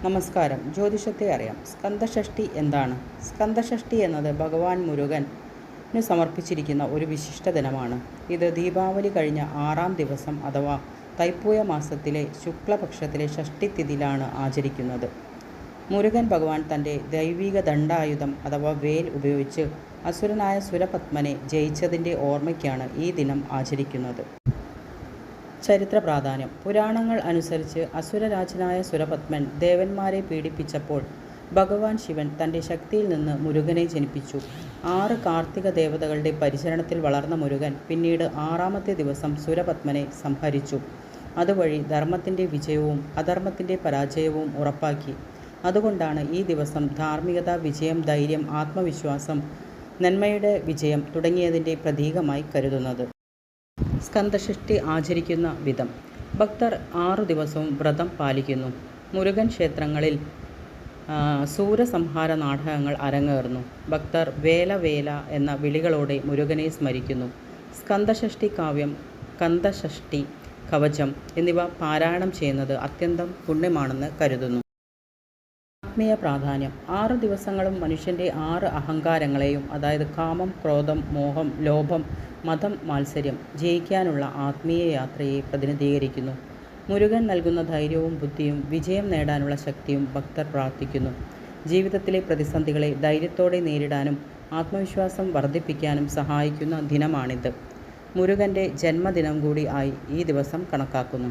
നമസ്കാരം. ജ്യോതിഷത്തെ അറിയാം. സ്കന്ദഷഷ്ഠി എന്താണ്? സ്കന്ദഷഷ്ഠി എന്നത് ഭഗവാൻ മുരുകന് സമർപ്പിച്ചിരിക്കുന്ന ഒരു വിശിഷ്ട ദിനമാണ്. ഇത് ദീപാവലി കഴിഞ്ഞ 6-ാം ദിവസം അഥവാ തൈപ്പൂയ മാസത്തിലെ ശുക്ലപക്ഷത്തിലെ ഷഷ്ഠിതിഥിയിലാണ് ആചരിക്കുന്നത്. മുരുകൻ ഭഗവാൻ തൻ്റെ ദൈവിക ദണ്ഡായുധം അഥവാ വേൽ ഉപയോഗിച്ച് അസുരനായ സുരപത്മനെ ജയിച്ചതിൻ്റെ ഓർമ്മയ്ക്കാണ് ഈ ദിനം ആചരിക്കുന്നത്. ചരിത്ര പ്രാധാന്യം. പുരാണങ്ങൾ അനുസരിച്ച് അസുരരാജനായ സുരപത്മൻ ദേവന്മാരെ പീഡിപ്പിച്ചപ്പോൾ ഭഗവാൻ ശിവൻ തൻ്റെ ശക്തിയിൽ നിന്ന് മുരുകനെ ജനിപ്പിച്ചു. 6 കാർത്തിക ദേവതകളുടെ പരിചരണത്തിൽ വളർന്ന മുരുകൻ പിന്നീട് 6-ാമത്തെ ദിവസം സുരപത്മനെ സംഹരിച്ചു. അതുവഴി ധർമ്മത്തിൻ്റെ വിജയവും അധർമ്മത്തിൻ്റെ പരാജയവും ഉറപ്പാക്കി. അതുകൊണ്ടാണ് ഈ ദിവസം ധാർമ്മികത, വിജയം, ധൈര്യം, ആത്മവിശ്വാസം, നന്മയുടെ വിജയം തുടങ്ങിയതിൻ്റെ പ്രതീകമായി കരുതുന്നത്. സ്കന്ദഷഷ്ഠി ആചരിക്കുന്ന വിധം. ഭക്തർ 6 ദിവസവും വ്രതം പാലിക്കുന്നു. മുരുകൻ ക്ഷേത്രങ്ങളിൽ സൂരസംഹാര നാടകങ്ങൾ അരങ്ങേറുന്നു. ഭക്തർ വേല വേല എന്ന വിളികളോടെ മുരുകനെ സ്മരിക്കുന്നു. സ്കന്ദഷഷ്ഠി കാവ്യം, കന്ദഷഷ്ഠി കവചം എന്നിവ പാരായണം ചെയ്യുന്നത് അത്യന്തം പുണ്യമാണെന്ന് കരുതുന്നു. ആത്മീയ പ്രാധാന്യം. 6 ദിവസങ്ങളും മനുഷ്യൻ്റെ 6 അഹങ്കാരങ്ങളെയും, അതായത് കാമം, ക്രോധം, മോഹം, ലോഭം, മതം, മാത്സര്യം ജയിക്കാനുള്ള ആത്മീയ യാത്രയെ പ്രതിനിധീകരിക്കുന്നു. മുരുകൻ നൽകുന്ന ധൈര്യവും ബുദ്ധിയും വിജയം നേടാനുള്ള ശക്തിയും ഭക്തർ പ്രാർത്ഥിക്കുന്നു. ജീവിതത്തിലെ പ്രതിസന്ധികളെ ധൈര്യത്തോടെ നേരിടാനും ആത്മവിശ്വാസം വർദ്ധിപ്പിക്കാനും സഹായിക്കുന്ന ദിനമാണിത്. മുരുകൻ്റെ ജന്മദിനം കൂടി ആയി ഈ ദിവസം കണക്കാക്കുന്നു.